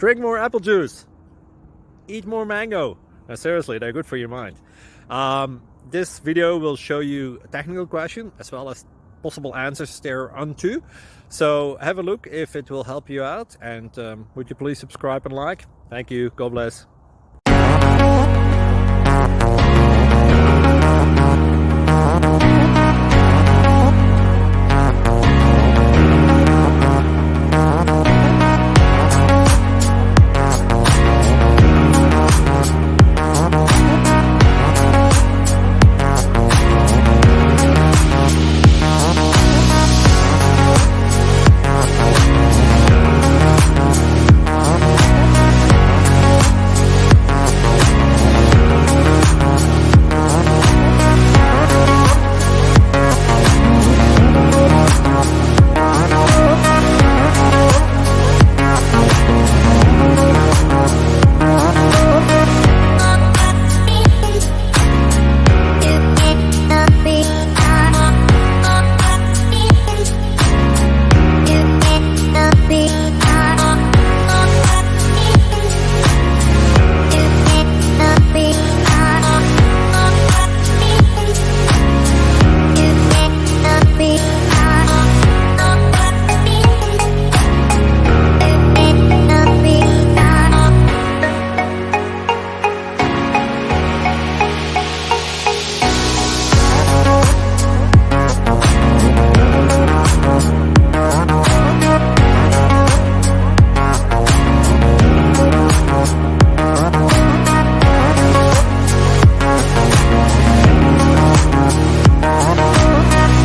Drink more apple juice. Eat more mango. Now, seriously, they're good for your mind. This video will show you a technical question as well as possible answers thereunto. So have a look if it will help you out, and would you please subscribe and like? Thank you. God bless.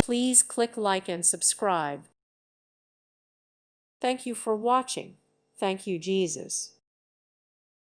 Please click like and subscribe. Thank you for watching. Thank you, Jesus.